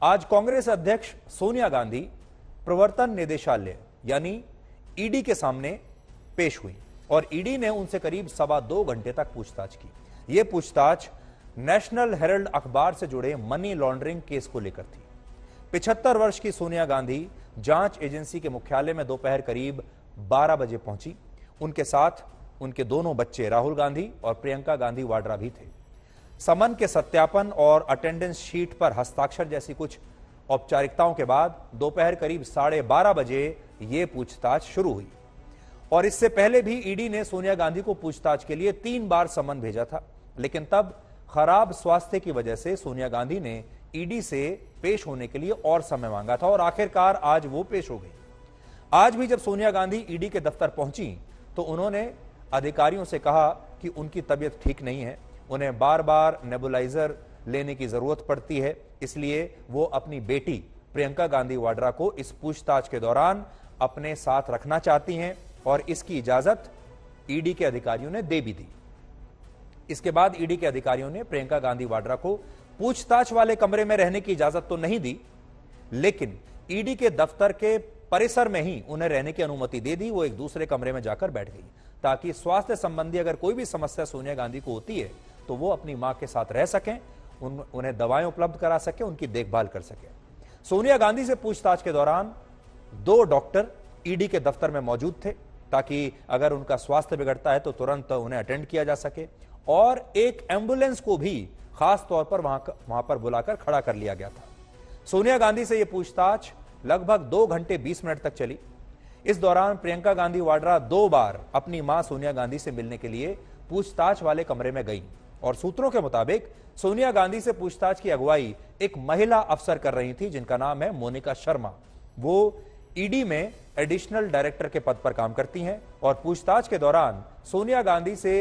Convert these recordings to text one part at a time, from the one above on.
आज कांग्रेस अध्यक्ष सोनिया गांधी प्रवर्तन निदेशालय यानी ईडी के सामने पेश हुई और ईडी ने उनसे करीब 2.25 घंटे तक पूछताछ की। यह पूछताछ नेशनल हेरल्ड अखबार से जुड़े मनी लॉन्ड्रिंग केस को लेकर थी। 75 वर्ष की सोनिया गांधी जांच एजेंसी के मुख्यालय में दोपहर करीब 12 बजे पहुंची। उनके साथ उनके दोनों बच्चे राहुल गांधी और प्रियंका गांधी वाड्रा भी थे। समन के सत्यापन और अटेंडेंस शीट पर हस्ताक्षर जैसी कुछ औपचारिकताओं के बाद दोपहर करीब 12:30 बजे यह पूछताछ शुरू हुई और इससे पहले भी ईडी ने सोनिया गांधी को पूछताछ के लिए 3 बार समन भेजा था, लेकिन तब खराब स्वास्थ्य की वजह से सोनिया गांधी ने ईडी से पेश होने के लिए और समय मांगा था और आखिरकार आज वो पेश हो गई। आज भी जब सोनिया गांधी ईडी के दफ्तर पहुंची तो उन्होंने अधिकारियों से कहा कि उनकी तबीयत ठीक नहीं है, उन्हें बार बार नेबुलाइजर लेने की जरूरत पड़ती है, इसलिए वो अपनी बेटी प्रियंका गांधी वाड्रा को इस पूछताछ के दौरान अपने साथ रखना चाहती हैं और इसकी इजाजत ईडी के अधिकारियों ने दे भी दी। इसके बाद ईडी के अधिकारियों ने प्रियंका गांधी वाड्रा को पूछताछ वाले कमरे में रहने की इजाजत तो नहीं दी, लेकिन ईडी के दफ्तर के परिसर में ही उन्हें रहने की अनुमति दे दी। वो एक दूसरे कमरे में जाकर बैठ गई ताकि स्वास्थ्य संबंधी अगर कोई भी समस्या सोनिया गांधी को होती है तो वो अपनी मां के साथ रह सकें, उन्हें दवाएं उपलब्ध करा सके, उनकी देखभाल कर सके। सोनिया गांधी से पूछताछ के दौरान 2 डॉक्टर ईडी के दफ्तर में मौजूद थे ताकि अगर उनका स्वास्थ्य बिगड़ता है तो तुरंत उन्हें अटेंड किया जा सके और एक एम्बुलेंस को भी खास तौर पर वहां पर बुलाकर खड़ा कर लिया गया था। सोनिया गांधी से यह पूछताछ लगभग 2 घंटे 20 मिनट तक चली। इस दौरान प्रियंका गांधी वाड्रा 2 बार अपनी मां सोनिया गांधी से मिलने के लिए पूछताछ वाले कमरे में गई और सूत्रों के मुताबिक सोनिया गांधी से पूछताछ की अगुवाई एक महिला अफसर कर रही थी जिनका नाम है मोनिका शर्मा। वो ईडी में एडिशनल डायरेक्टर के पद पर काम करती हैं और पूछताछ के दौरान सोनिया गांधी से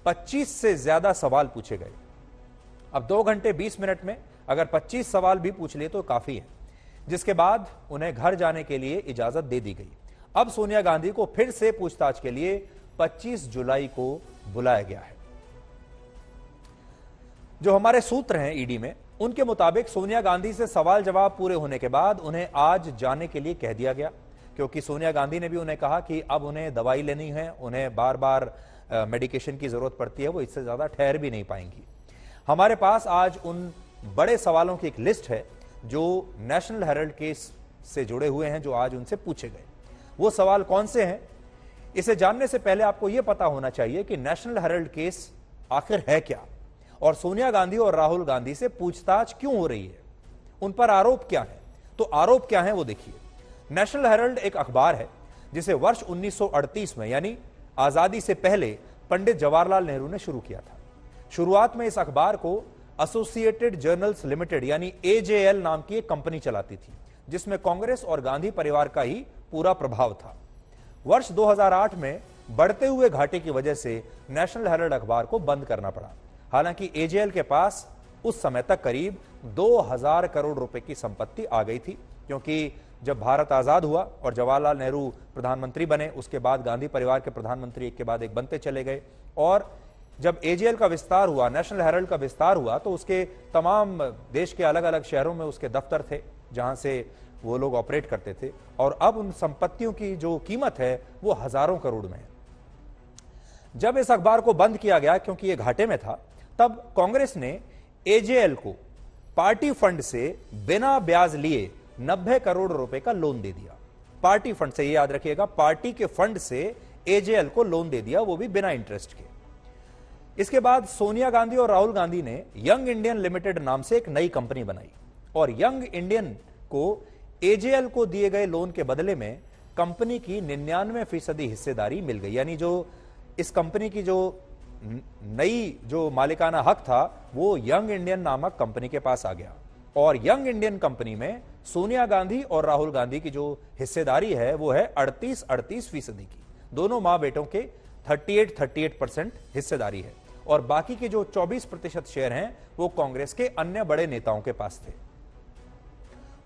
25 से ज्यादा सवाल पूछे गए। अब 2 घंटे 20 मिनट में अगर 25 सवाल भी पूछ लिए तो काफी है, जिसके बाद उन्हें घर जाने के लिए इजाजत दे दी गई। अब सोनिया गांधी को फिर से पूछताछ के लिए 25 जुलाई को बुलाया गया है। जो हमारे सूत्र हैं ईडी में, उनके मुताबिक सोनिया गांधी से सवाल जवाब पूरे होने के बाद उन्हें आज जाने के लिए कह दिया गया, क्योंकि सोनिया गांधी ने भी उन्हें कहा कि अब उन्हें दवाई लेनी है, उन्हें बार बार मेडिकेशन की जरूरत पड़ती है, वो इससे ज्यादा ठहर भी नहीं पाएंगी। हमारे पास आज उन बड़े सवालों की एक लिस्ट है जो नेशनल हेरल्ड केस से जुड़े हुए हैं, जो आज उनसे पूछे गए। वो सवाल कौन से हैं, इसे जानने से पहले आपको यह पता होना चाहिए कि नेशनल हेरल्ड केस आखिर है क्या और सोनिया गांधी और राहुल गांधी से पूछताछ क्यों हो रही है, उन पर आरोप क्या है। तो आरोप क्या है वो देखिए। नेशनल हेरल्ड एक अखबार है जिसे वर्ष 1938 में यानी आजादी से पहले पंडित जवाहरलाल नेहरू ने शुरू किया था। शुरुआत में इस अखबार को एसोसिएटेड जर्नल्स लिमिटेड यानी एजेएल नाम की एक कंपनी चलाती थी, जिसमें कांग्रेस और गांधी परिवार का ही पूरा प्रभाव था। वर्ष 2008 में बढ़ते हुए घाटे की वजह से नेशनल हेरल्ड अखबार को बंद करना पड़ा। हालांकि एजेएल के पास उस समय तक करीब 2000 करोड़ रुपए की संपत्ति आ गई थी, क्योंकि जब भारत आजाद हुआ और जवाहरलाल नेहरू प्रधानमंत्री बने, उसके बाद गांधी परिवार के प्रधानमंत्री एक के बाद एक बनते चले गए और जब एजेएल का विस्तार हुआ, नेशनल हेरल्ड का विस्तार हुआ, तो उसके तमाम देश के अलग अलग शहरों में उसके दफ्तर थे जहां से वो लोग ऑपरेट करते थे और अब उन संपत्तियों की जो कीमत है वो हजारों करोड़ में है। जब इस अखबार को बंद किया गया क्योंकि ये घाटे में था, तब कांग्रेस ने एजेएल को पार्टी फंड से बिना ब्याज लिए 90 करोड़ रुपए का लोन दे दिया। पार्टी फंड से, ये याद रखिएगा, पार्टी के फंड से एजेएल को लोन दे दिया, वो भी बिना इंटरेस्ट के। इसके बाद सोनिया गांधी और राहुल गांधी ने यंग इंडियन लिमिटेड नाम से एक नई कंपनी बनाई और यंग इंडियन को एजेएल को दिए गए लोन के बदले में कंपनी की 99% हिस्सेदारी मिल गई। यानी जो इस कंपनी की जो नई जो मालिकाना हक था वो यंग इंडियन नामक कंपनी के पास आ गया और यंग इंडियन कंपनी में सोनिया गांधी और राहुल गांधी की जो हिस्सेदारी है वो है 38% की। दोनों मां बेटों के 38% हिस्सेदारी है और बाकी के जो 24% शेयर हैं वो कांग्रेस के अन्य बड़े नेताओं के पास थे।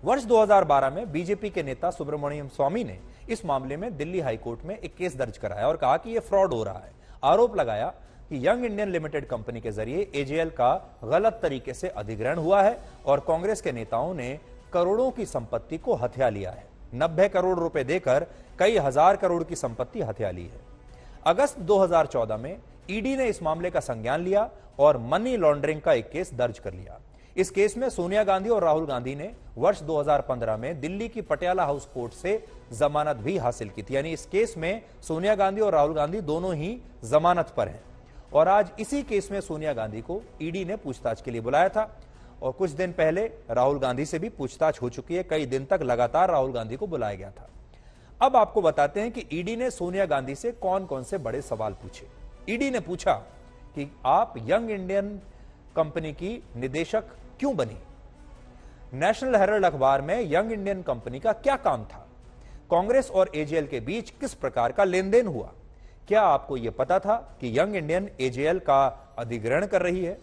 वर्ष 2012 में बीजेपी के नेता सुब्रमण्यम स्वामी ने इस मामले में दिल्ली हाईकोर्ट में एक केस दर्ज कराया और कहा कि यह फ्रॉड हो रहा है। आरोप लगाया कि यंग इंडियन लिमिटेड कंपनी के जरिए एजेएल का गलत तरीके से अधिग्रहण हुआ है और कांग्रेस के नेताओं ने करोड़ों की संपत्ति को हथिया लिया है। 90 करोड़ रुपए देकर कई हजार करोड़ की संपत्ति हथिया ली है। अगस्त 2014 में ईडी ने इस मामले का संज्ञान लिया और मनी लॉन्ड्रिंग का एक केस दर्ज कर लिया। इस केस में सोनिया गांधी और राहुल गांधी ने वर्ष 2015 में दिल्ली की पटियाला हाउस कोर्ट से जमानत भी हासिल की थी। यानी इस केस में सोनिया गांधी और राहुल गांधी दोनों ही जमानत पर हैं और आज इसी केस में सोनिया गांधी को ईडी ने पूछताछ के लिए बुलाया था और कुछ दिन पहले राहुल गांधी से भी पूछताछ हो चुकी है। कई दिन तक लगातार राहुल गांधी को बुलाया गया था। अब आपको बताते हैं कि ईडी ने सोनिया गांधी से कौन कौन से बड़े सवाल पूछे। ईडी ने पूछा कि आप यंग इंडियन कंपनी की निदेशक क्यों बनी? नेशनल हेराल्ड अखबार में यंग इंडियन कंपनी का क्या काम था? कांग्रेस और एजेएल के बीच किस प्रकार का लेन देन हुआ? क्या आपको यह पता था कि यंग इंडियन एजेएल का अधिग्रहण कर रही है?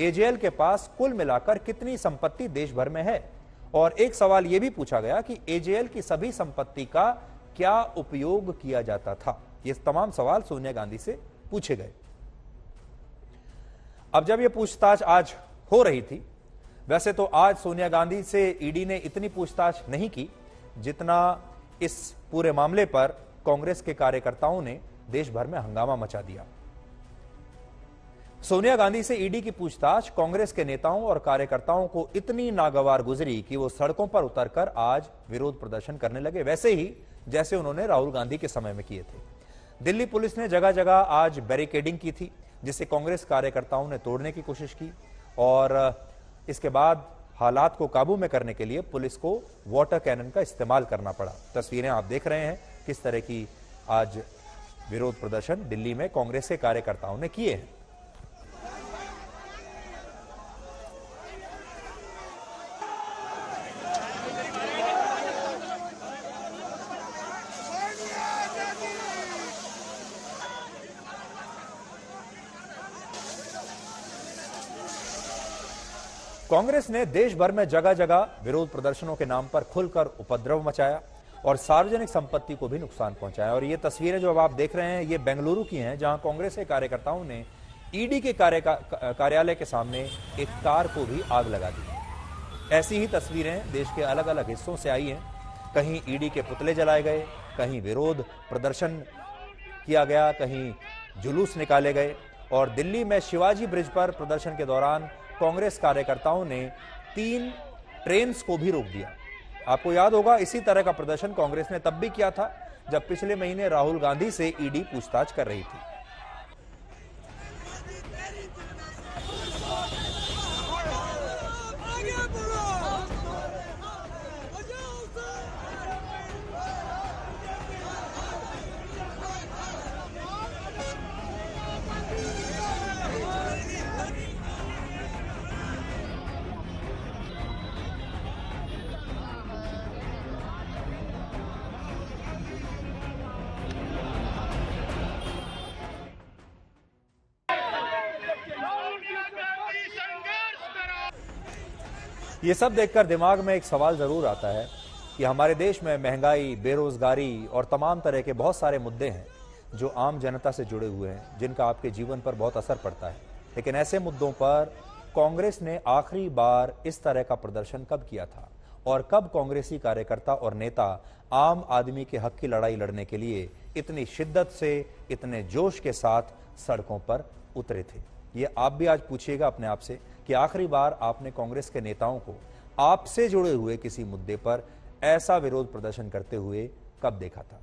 एजेएल के पास कुल मिलाकर कितनी संपत्ति देश भर में है? और एक सवाल यह भी पूछा गया कि एजेएल की सभी संपत्ति का क्या उपयोग किया जाता था? ये तमाम सवाल सोनिया गांधी से पूछे गए। अब जब यह पूछताछ आज हो रही थी, वैसे तो आज सोनिया गांधी से ईडी ने इतनी पूछताछ नहीं की जितना इस पूरे मामले पर कांग्रेस के कार्यकर्ताओं ने देश भर में हंगामा मचा दिया। सोनिया गांधी से ईडी की पूछताछ कांग्रेस के नेताओं और कार्यकर्ताओं को इतनी नागवार गुजरी कि वो सड़कों पर उतरकर आज विरोध प्रदर्शन करने लगे, वैसे ही जैसे उन्होंने राहुल गांधी के समय में किए थे। दिल्ली पुलिस ने जगह जगह आज बैरिकेडिंग की थी, जिसे कांग्रेस कार्यकर्ताओं ने तोड़ने की कोशिश की और इसके बाद हालात को काबू में करने के लिए पुलिस को वाटर कैनन का इस्तेमाल करना पड़ा। तस्वीरें आप देख रहे हैं किस तरह की आज विरोध प्रदर्शन दिल्ली में कांग्रेस के कार्यकर्ताओं ने किए हैं। कांग्रेस ने देश भर में जगह जगह विरोध प्रदर्शनों के नाम पर खुलकर उपद्रव मचाया और सार्वजनिक संपत्ति को भी नुकसान पहुंचाया। और ये तस्वीरें जो अब आप देख रहे हैं, ये बेंगलुरु की हैं, जहां कांग्रेस के कार्यकर्ताओं ने ईडी के कार्यालय के सामने एक कार को भी आग लगा दी। ऐसी ही तस्वीरें देश के अलग अलग हिस्सों से आई हैं। कहीं ईडी के पुतले जलाए गए, कहीं विरोध प्रदर्शन किया गया, कहीं जुलूस निकाले गए और दिल्ली में शिवाजी ब्रिज पर प्रदर्शन के दौरान कांग्रेस कार्यकर्ताओं ने 3 ट्रेन्स को भी रोक दिया। आपको याद होगा, इसी तरह का प्रदर्शन कांग्रेस ने तब भी किया था जब पिछले महीने राहुल गांधी से ईडी पूछताछ कर रही थी। ये सब देखकर दिमाग में एक सवाल जरूर आता है कि हमारे देश में महंगाई, बेरोजगारी और तमाम तरह के बहुत सारे मुद्दे हैं जो आम जनता से जुड़े हुए हैं, जिनका आपके जीवन पर बहुत असर पड़ता है। लेकिन ऐसे मुद्दों पर कांग्रेस ने आखिरी बार इस तरह का प्रदर्शन कब किया था और कब कांग्रेसी कार्यकर्ता और नेता आम आदमी के हक की लड़ाई लड़ने के लिए इतनी शिद्दत से, इतने जोश के साथ सड़कों पर उतरे थे? ये आप भी आज पूछिएगा अपने आप से कि आखिरी बार आपने कांग्रेस के नेताओं को आपसे जुड़े हुए किसी मुद्दे पर ऐसा विरोध प्रदर्शन करते हुए कब देखा था।